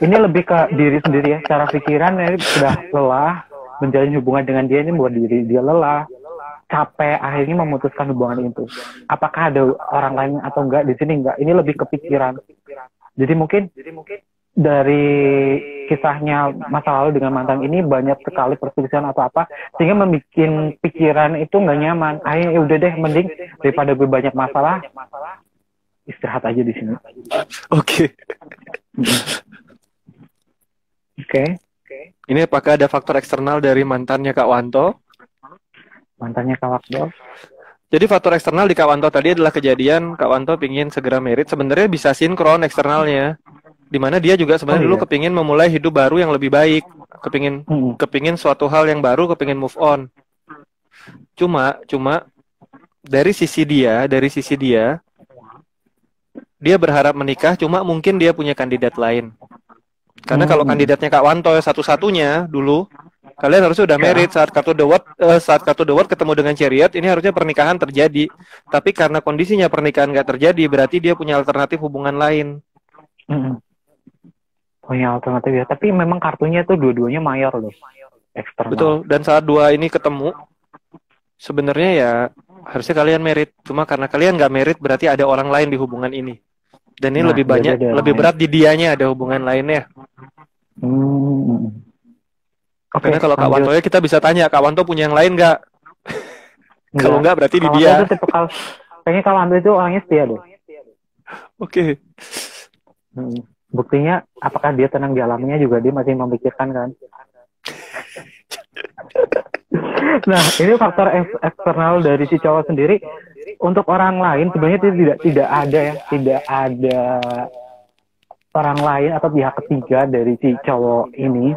Ini lebih ke diri sendiri ya, secara pikiran ini sudah lelah menjalin hubungan dengan dia, ini buat diri dia lelah, capek, akhirnya memutuskan hubungan itu. Apakah ada orang lain atau enggak di sini enggak? Ini lebih kepikiran. Jadi mungkin dari kisahnya masa lalu dengan mantan ini banyak sekali perselisihan atau apa sehingga membuat pikiran itu nggak nyaman. Ayo ya udah deh, mending daripada gue banyak masalah istirahat aja di sini. Oke. Oke. Ini apakah ada faktor eksternal dari mantannya Kak Wanto? Mantannya Kak Wanto. Jadi faktor eksternal di Kak Wanto tadi adalah kejadian Kak Wanto pingin segera merit. Sebenarnya bisa sinkron eksternalnya. Dimana dia juga sebenarnya dulu kepingin memulai hidup baru yang lebih baik. Kepingin suatu hal yang baru, kepingin move on. Cuma dari sisi dia berharap menikah, cuma mungkin dia punya kandidat lain. Karena kalau kandidatnya Kak Wanto satu-satunya dulu, kalian harusnya udah married saat kartu The World ketemu dengan Chariot, ini harusnya pernikahan terjadi. Tapi karena kondisinya pernikahan nggak terjadi, berarti dia punya alternatif hubungan lain. Punya alternatif ya, tapi memang kartunya tuh dua-duanya mayor loh. Eksternal. Betul, dan saat dua ini ketemu, sebenarnya ya harusnya kalian married. Cuma karena kalian nggak married, berarti ada orang lain di hubungan ini. Dan ini lebih banyak, lebih berat di dianya ada hubungan lainnya. Karena kalau Kak Wanto ya kita bisa tanya, Kak Wanto punya yang lain nggak? Kalau nggak berarti di dia. Kayaknya Kak Wanto itu orangnya setia deh. Oke. Buktinya apakah dia tenang di alamnya juga dia masih memikirkan kan? Nah, ini faktor eksternal dari si cowok sendiri. Untuk orang lain sebenarnya tidak ada orang lain atau pihak ketiga dari si cowok ini.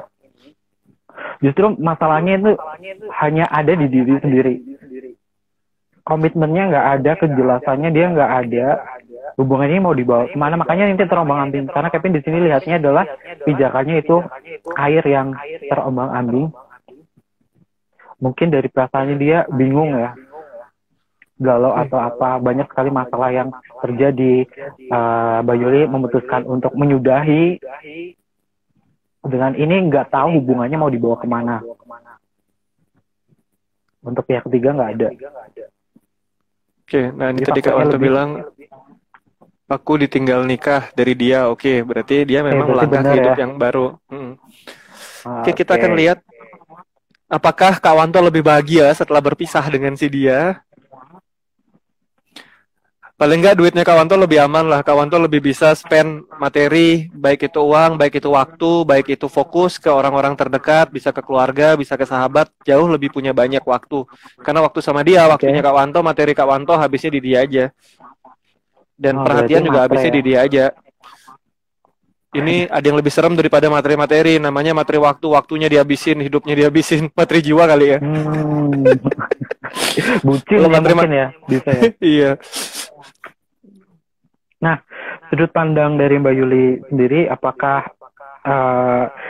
Justru masalahnya itu hanya ada di diri sendiri. Komitmennya nggak ada, kejelasannya dia nggak ada. Hubungannya mau dibawa kemana? Makanya nanti terombang-ambing. Karena Kevin di sini lihatnya adalah pijakannya itu air yang terombang-ambing. Mungkin dari perasaannya dia bingung ya, galau atau apa, banyak sekali masalah yang terjadi. Mbak Yuli memutuskan untuk menyudahi dengan ini, nggak tahu hubungannya mau dibawa kemana. Untuk pihak ketiga nggak ada. Oke, nah ini tadi Kak Wanto bilang aku ditinggal nikah dari dia. Oke, berarti dia memang melangkah ke hidup yang baru. Oke, kita akan lihat apakah Kak Wanto lebih bahagia setelah berpisah dengan si dia. Paling nggak duitnya Kak Wanto lebih aman lah. Kak Wanto lebih bisa spend materi, baik itu uang, baik itu waktu, baik itu fokus ke orang-orang terdekat, bisa ke keluarga, bisa ke sahabat, jauh lebih punya banyak waktu. Karena waktu sama dia, waktunya Kak Wanto, materi Kak Wanto habisnya di dia aja. Dan perhatian juga habisnya di dia aja. Ini ada yang lebih serem daripada materi-materi, namanya materi waktu, waktunya dihabisin, hidupnya dihabisin, materi jiwa kali ya. Bucin ya mungkin ya, bisa ya. Iya. Nah, sudut pandang dari Mbak Yuli sendiri, apakah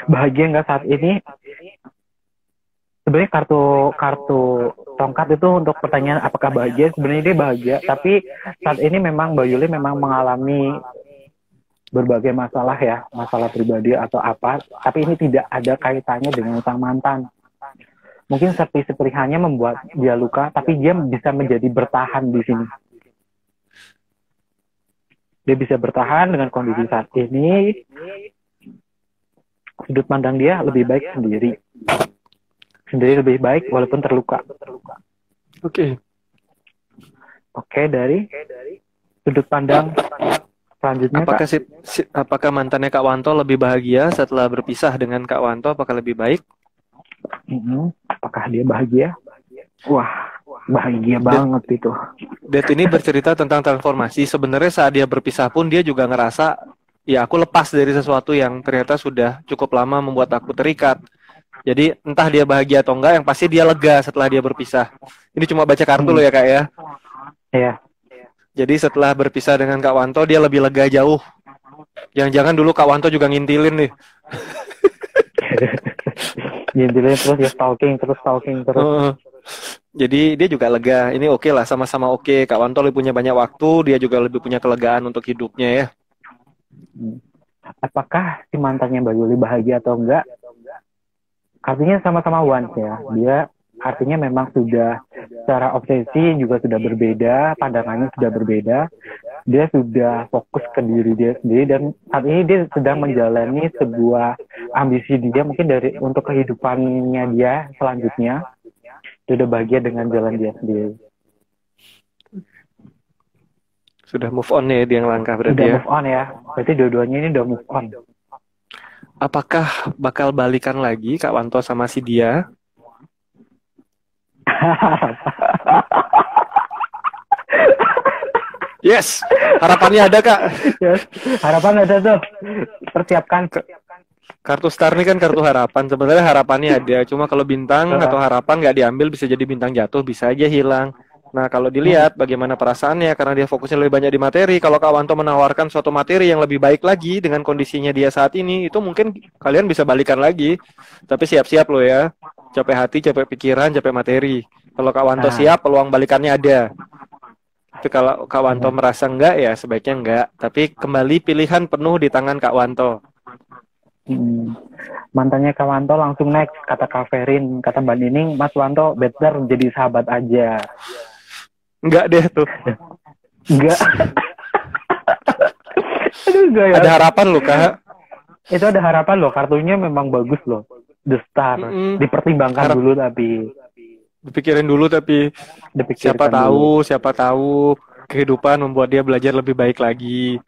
bahagia nggak saat ini? Sebenarnya kartu tongkat itu untuk pertanyaan apakah bahagia, sebenarnya dia bahagia, tapi saat ini memang Mbak Yuli memang mengalami berbagai masalah ya, masalah pribadi atau apa, tapi ini tidak ada kaitannya dengan sang mantan. Mungkin seperihannya membuat dia luka, tapi dia bisa menjadi bertahan di sini. Dia bisa bertahan dengan kondisi saat ini. Sudut pandang dia lebih baik sendiri. Sendiri lebih baik walaupun terluka. Oke, dari sudut pandang selanjutnya, apakah mantannya Kak Wanto lebih bahagia setelah berpisah dengan Kak Wanto? Apakah lebih baik? Apakah dia bahagia? Wah, bahagia banget itu. Date ini bercerita tentang transformasi. Sebenarnya saat dia berpisah pun dia juga ngerasa, ya aku lepas dari sesuatu yang ternyata sudah cukup lama membuat aku terikat. Jadi entah dia bahagia atau enggak, yang pasti dia lega setelah dia berpisah. Ini cuma baca kartu loh ya Kak ya. Iya. Jadi setelah berpisah dengan Kak Wanto dia lebih lega jauh. Jangan-jangan dulu Kak Wanto juga ngintilin nih. Ngintilin terus ya, stalking terus. Jadi dia juga lega. Ini oke lah, sama-sama oke. Kak Wanto lebih punya banyak waktu, dia juga lebih punya kelegaan untuk hidupnya ya. Apakah si mantannya Mbak Yuli bahagia atau enggak? Artinya sama-sama once ya. Dia artinya memang sudah secara obsesi juga sudah berbeda, pandangannya sudah berbeda. Dia sudah fokus ke diri dia sendiri dan saat ini dia sedang menjalani sebuah ambisi dia mungkin dari untuk kehidupannya dia selanjutnya. Dia udah bahagia dengan jalan dia sendiri. Sudah move on ya dia yang langkah berarti Udah ya. move on ya. Berarti dua-duanya ini udah move on. Apakah bakal balikan lagi Kak Wanto sama si dia? Yes, harapannya ada Kak. Yes. Harapan ada tuh. Persiapkan. Kartu star ini kan kartu harapan. Sebenarnya harapannya ada. Cuma kalau bintang atau harapan nggak diambil bisa jadi bintang jatuh, bisa aja hilang. Nah kalau dilihat bagaimana perasaannya karena dia fokusnya lebih banyak di materi. Kalau Kak Wanto menawarkan suatu materi yang lebih baik lagi dengan kondisinya dia saat ini, itu mungkin kalian bisa balikan lagi. Tapi siap-siap loh ya. Capek hati, capek pikiran, capek materi. Kalau Kak Wanto siap, peluang balikannya ada. Tapi kalau Kak Wanto merasa enggak, ya sebaiknya enggak. Tapi kembali pilihan penuh di tangan Kak Wanto. Mantannya Kak Wanto langsung next, kata Kak Ferin, kata Mbak Nining, Mas Wanto better jadi sahabat aja. Enggak deh tuh. Enggak. Aduh, enggak ya. Ada harapan loh Kak. Itu ada harapan loh, kartunya memang bagus loh. The Star. Dipertimbangkan dulu tapi. Dipikirin dulu tapi siapa tahu kehidupan membuat dia belajar lebih baik lagi.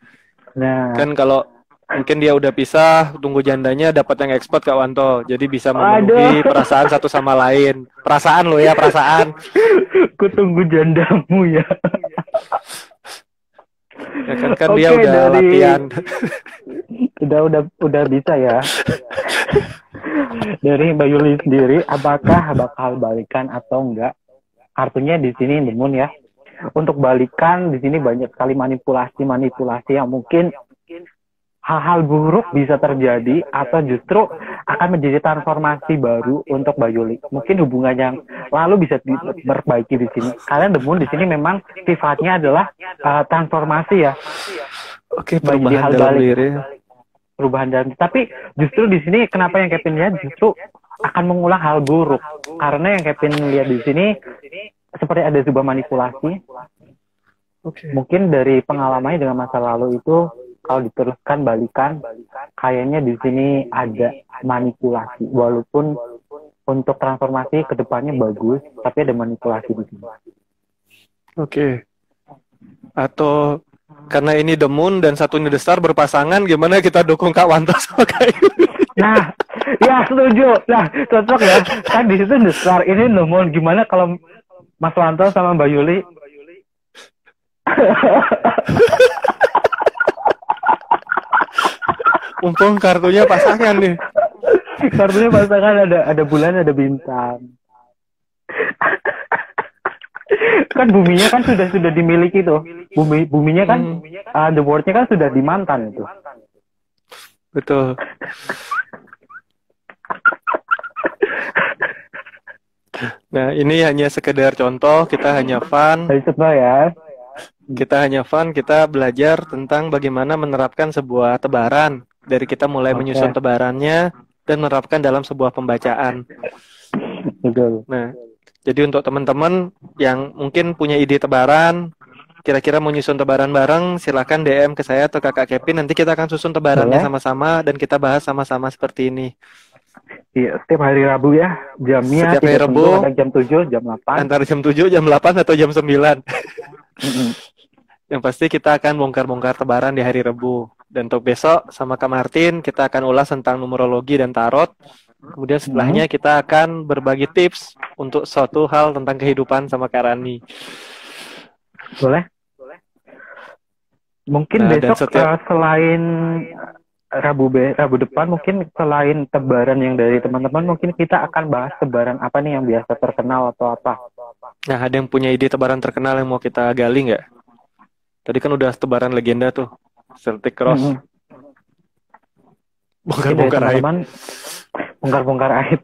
Nah, kan kalau mungkin dia udah pisah, tunggu jandanya dapat yang ekspor Kak Wanto, jadi bisa memenuhi perasaan satu sama lain. Perasaan lo ya, perasaan. Ku tunggu jandamu ya. Ya kan dia udah latihan. udah bisa ya. Dari Mbak Yuli sendiri, apakah bakal balikan atau enggak? Kartunya di sini The Moon ya. Untuk balikan di sini banyak sekali manipulasi yang mungkin hal-hal buruk bisa terjadi atau justru akan menjadi transformasi baru untuk Mbak Yuli. Mungkin hubungan yang lalu bisa diperbaiki di sini. Kalian The Moon di sini memang sifatnya adalah transformasi ya. Oke, perubahan dalam diri. Perubahan dalam, tapi justru di sini kenapa yang Kevin lihat justru akan mengulang hal buruk, karena yang Kevin lihat di sini seperti ada sebuah manipulasi. Mungkin dari pengalamannya dengan masa lalu itu kalau diteruskan balikan, kayaknya di sini ada manipulasi, walaupun untuk transformasi kedepannya bagus, tapi ada manipulasi di sini. Atau karena ini The Moon dan satunya The Star berpasangan, gimana kita dukung Kak Wanto sama Kak Yuli? Nah, ya setuju. Nah, cocok ya. Kan di situ The Star, ini The Moon. Gimana kalau Mas Wanto sama Mbak Yuli? Mumpung kartunya pasangan nih. Kartunya pasangan, ada bulan, ada bintang. Kan buminya kan sudah dimiliki tuh. Buminya kan the world-nya kan sudah di mantan itu. Betul. Nah, ini hanya sekedar contoh, kita hanya fun. Kita hanya fun, kita belajar tentang bagaimana menerapkan sebuah tebaran. Dari kita mulai menyusun tebarannya dan menerapkan dalam sebuah pembacaan. Betul. Nah, jadi untuk teman-teman yang mungkin punya ide tebaran, kira-kira mau nyusun tebaran bareng, silakan DM ke saya atau Kakak Kevin. Nanti kita akan susun tebarannya sama-sama dan kita bahas sama-sama seperti ini. Iya, setiap hari Rabu ya, jamnya setiap hari Rabu, ada jam 7, jam 8. Antara jam 7, jam 8 atau jam 9. Yang pasti kita akan bongkar-bongkar tebaran di hari Rabu. Dan untuk besok sama Kak Martin kita akan ulas tentang numerologi dan tarot. Kemudian setelahnya kita akan berbagi tips untuk suatu hal tentang kehidupan sama Kak Rani. Boleh? Mungkin besok selain Rabu depan, mungkin selain tebaran yang dari teman-teman, mungkin kita akan bahas tebaran apa nih yang biasa terkenal atau apa. Nah, ada yang punya ide tebaran terkenal yang mau kita gali nggak? Tadi kan udah tebaran legenda tuh, Celtic Cross. Bongkar-bongkar aib. Bongkar-bongkar aib.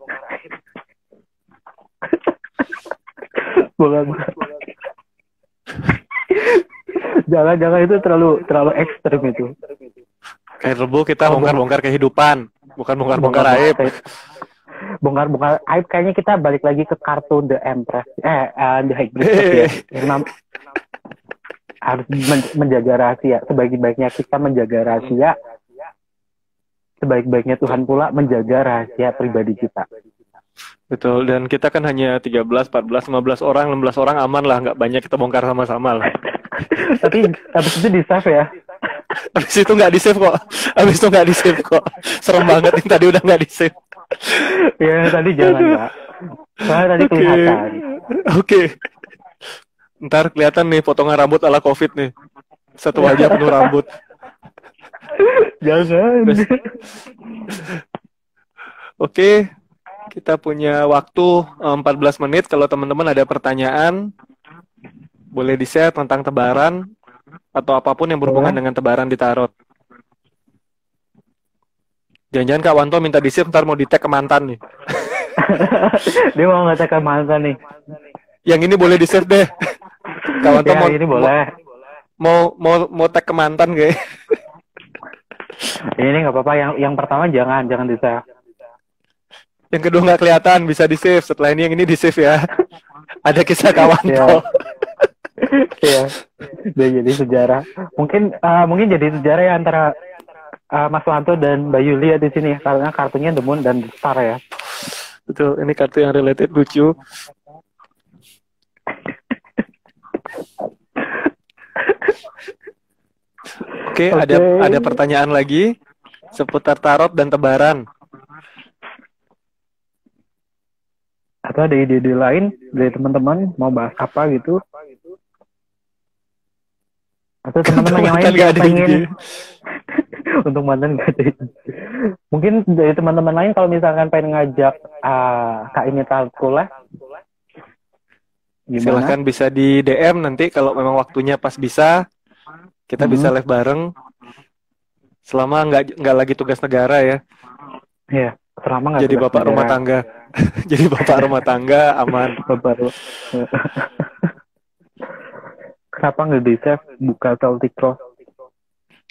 Bongkar-bongkar. Jangan itu terlalu ekstrim itu. Kayak Rebu kita bongkar-bongkar kehidupan, bukan bongkar-bongkar aib. Bongkar-bongkar aib kayaknya kita balik lagi ke kartu The Empress. The High Priestess ya. harus menjaga rahasia. Sebaik-baiknya kita menjaga rahasia, sebaik-baiknya Tuhan pula menjaga rahasia pribadi kita. Betul, dan kita kan hanya 13, 14, 15 orang, 16 orang aman lah, nggak banyak kita bongkar sama-sama lah. Tapi habis itu di save ya. Habis itu nggak di save kok. Habis itu nggak di save kok. Serem banget nih tadi udah nggak di save. Ya tadi jangan Pak. Soalnya tadi kelihatan. Oke. Ntar kelihatan nih potongan rambut ala COVID nih. Satu wajah penuh rambut. Jangan. Oke. Kita punya waktu 14 menit. Kalau teman-teman ada pertanyaan, boleh di-share tentang tebaran atau apapun yang berhubungan dengan tebaran di tarot. Jangan-jangan Kak Wanto minta di-share, ntar mau di-tag ke mantan nih. Dia mau ngecek ke mantan nih. Yang ini boleh di-share deh. Kak Wanto Ya, ini boleh. Mau tag ke mantan gak? Ini nggak apa-apa. Yang pertama jangan di-save. Yang kedua nggak kelihatan, bisa di-save. Setelah ini yang ini di-save ya. Ada kisah Kak Wanto. Iya. Dia jadi sejarah. Mungkin jadi sejarah ya antara Mas Wanto dan Mbak Yulia di sini karena kartunya The Moon dan The Star ya. Betul, ini kartu yang related lucu. Oke, ada pertanyaan lagi seputar tarot dan tebaran. Atau ada ide-ide lain dari teman-teman mau bahas apa gitu? Atau teman-teman yang lain yang pengen untuk mantan gak ada ide. Mungkin dari teman-teman lain kalau misalkan pengen ngajak Kak ini Tarot, silahkan bisa di DM nanti kalau memang waktunya pas bisa. Kita bisa live bareng. Selama nggak lagi tugas negara ya. Iya, selama nggak jadi bapak negara. Rumah tangga. Jadi bapak rumah tangga aman. Bapak. Kenapa nggak bisa buka Celtic Cross?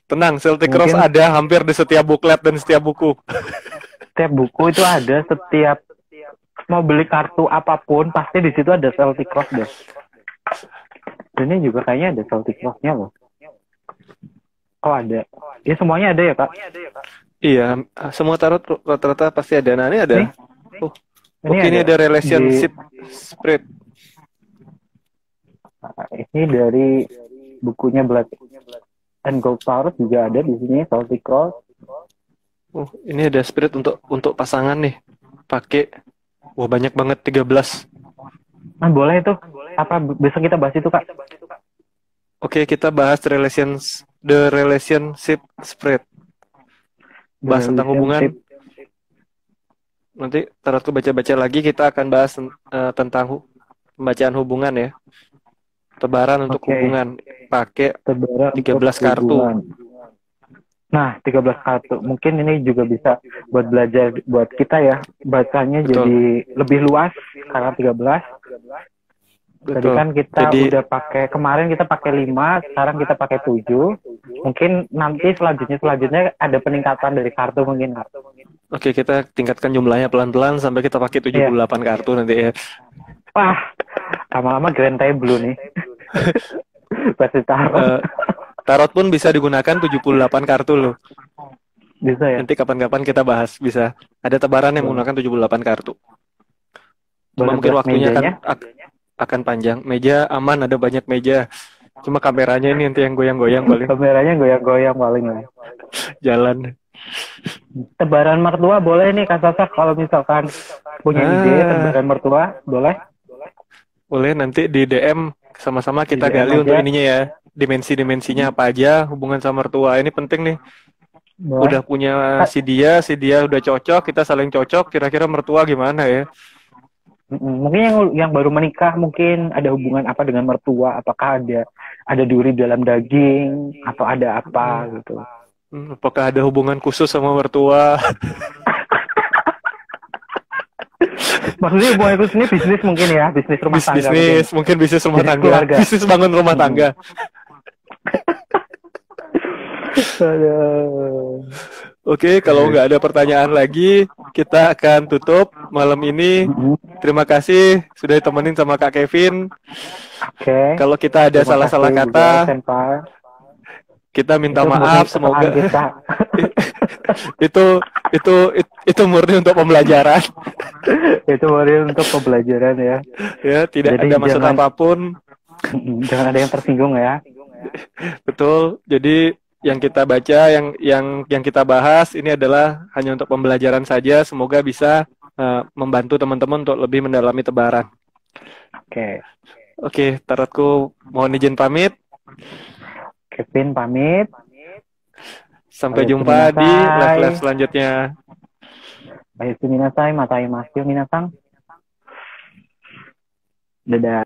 Tenang, Celtic Cross ada hampir di setiap booklet dan setiap buku. Setiap buku itu ada, setiap mau beli kartu apapun pasti di situ ada Celtic Cross deh. Dan ini juga kayaknya ada Celtic Cross-nya loh. Oh ada. Ya semuanya ada ya Kak? Iya, semua tarot rata-rata pasti ada. Nah ini ada. Ini ada relationship spread. Ini dari bukunya Blood and Gold Tarot juga ada di sini Celtic Cross. Ini ada spirit untuk pasangan nih. Pakai banyak banget 13. Nah, boleh itu. Apa besok kita bahas itu Kak? Oke, kita bahas the relationship spread. Bahas tentang hubungan. Nanti tarotku baca-baca lagi kita akan bahas tentang pembacaan hubungan ya. Tebaran untuk hubungan pakai 13 kartu. Nah, 13 kartu. Mungkin ini juga bisa buat belajar buat kita ya. Bacanya jadi lebih luas karena 13. Tadi kan kita udah pakai, kemarin kita pakai 5, sekarang kita pakai 7. Mungkin nanti selanjutnya ada peningkatan dari kartu mungkin. Oke, kita tingkatkan jumlahnya pelan-pelan sampai kita pakai 78 kartu nanti ya. Wah, lama-lama grand table nih. Pasti tarot. Tarot pun bisa digunakan 78 kartu loh. Bisa ya? Nanti kapan-kapan kita bahas, bisa. Ada tebaran yang menggunakan 78 kartu. Cuma mungkin waktunya akan panjang. Meja aman, ada banyak meja. Cuma kameranya ini nanti yang goyang-goyang paling. Kameranya goyang-goyang paling lah. Jalan. Tebaran mertua boleh nih Kak Sasa kalau misalkan punya ide tebaran mertua, boleh? Boleh, nanti di DM sama-sama kita gali untuk ininya ya. Dimensi-dimensinya apa aja, hubungan sama mertua. Ini penting nih. Boleh. Udah punya si dia udah cocok, kita saling cocok, kira-kira mertua gimana ya? Mungkin yang baru menikah mungkin ada hubungan apa dengan mertua, apakah ada duri dalam daging atau ada apa gitu. Apakah ada hubungan khusus sama mertua? Maksudnya hubungan khusus ini bisnis mungkin ya, bisnis rumah tangga. Mungkin bisnis rumah tangga, keluarga. Bisnis bangun rumah tangga. Oke, kalau nggak ada pertanyaan lagi, kita akan tutup malam ini. Mm-mm. Terima kasih sudah ditemenin sama Kak Kevin. Oke, Kalau kita ada terima salah-salah kasih juga kata, Senpai. kita minta Itu murni maaf. kesalahan Semoga kita. itu murni untuk pembelajaran. Itu baru untuk pembelajaran ya. Ya, tidak Jadi ada maksud jangan apapun. jangan ada yang tersinggung ya. Betul. Jadi yang kita baca, yang kita bahas ini adalah hanya untuk pembelajaran saja. Semoga bisa membantu teman-teman untuk lebih mendalami Tebaran. Oke, Oke, Taratku mohon izin pamit. Kevin pamit. Sampai Oyatsu jumpa di minasai. live-live selanjutnya. Oyatsu minasai, matai masu minasang. Dadah.